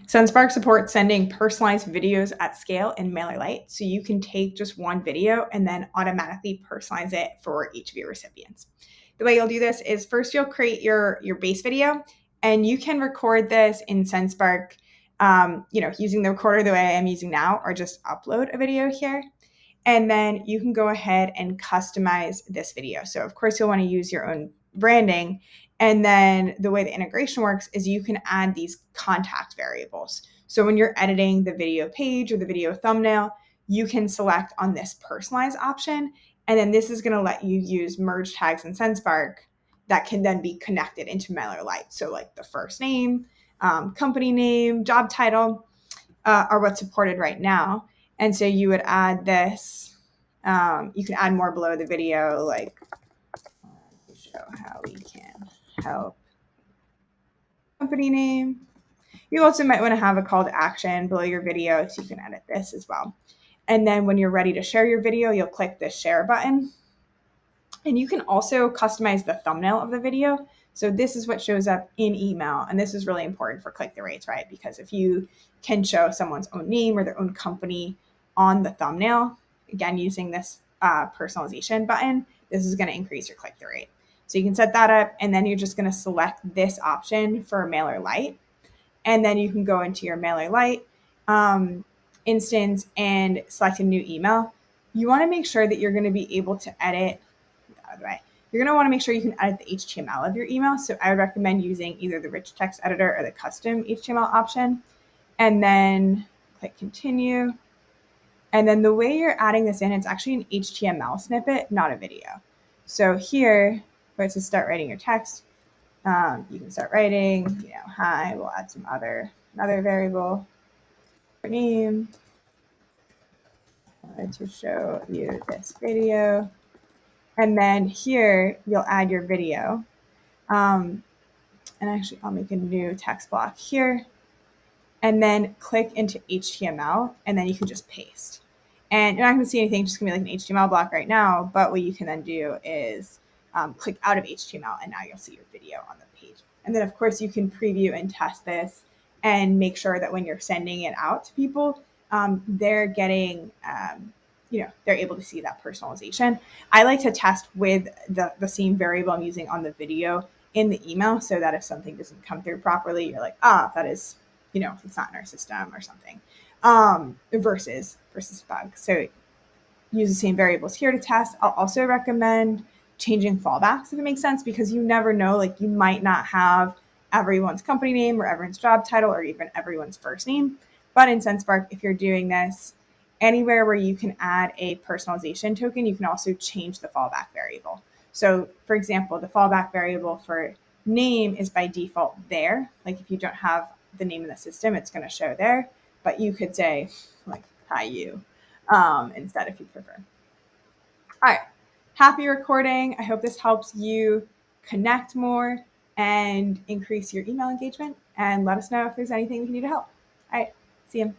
Sendspark supports sending personalized videos at scale in MailerLite, so you can take just one video and then automatically personalize it for each of your recipients. The way you'll do this is first you'll create your base video, and you can record this in Sendspark, using the recorder the way I'm using now, or just upload a video here. And then you can go ahead and customize this video. So of course you'll want to use your own branding. And then the way the integration works is you can add these contact variables. So when you're editing the video page or the video thumbnail, you can select on this personalize option. And then this is going to let you use merge tags in Sendspark that can then be connected into MailerLite. So like the first name, company name, job title are what's supported right now. And so you would add this, you can add more below the video, like to show how we can help. Company name. You also might want to have a call to action below your video, so you can edit this as well. And then when you're ready to share your video, you'll click the share button. And you can also customize the thumbnail of the video. So this is what shows up in email. And this is really important for click-through rates, right? Because if you can show someone's own name or their own company on the thumbnail, again, using this personalization button, this is going to increase your click-through rate. So you can set that up, and then you're just going to select this option for MailerLite. And then you can go into your MailerLite instance and select a new email. You want to make sure that you're going to be able to edit. You're going to want to make sure you can edit the HTML of your email. So I would recommend using either the rich text editor or the custom HTML option. And then click continue. And then the way you're adding this in, it's actually an HTML snippet, not a video. So here, where it says start writing your text, you can start writing, hi, we'll add some another variable, name, to show you this video. And then here, you'll add your video. And actually, I'll make a new text block here. And then click into HTML, and then you can just paste. And you're not going to see anything, just going to be like an HTML block right now. But what you can then do is click out of HTML, and now you'll see your video on the page. And then, of course, you can preview and test this and make sure that when you're sending it out to people, they're getting they're able to see that personalization. I like to test with the same variable I'm using on the video in the email, so that if something doesn't come through properly, you're like, that is, it's not in our system or something, versus bug. So use the same variables here to test. I'll also recommend changing fallbacks if it makes sense, because you never know, like you might not have everyone's company name or everyone's job title or even everyone's first name. But in Sendspark, if you're doing this, anywhere where you can add a personalization token, you can also change the fallback variable. So for example, the fallback variable for name is by default there. Like if you don't have the name in the system, it's going to show there, but you could say like, hi you, instead if you prefer. All right. Happy recording. I hope this helps you connect more and increase your email engagement, and let us know if there's anything we can do to help. All right. See you.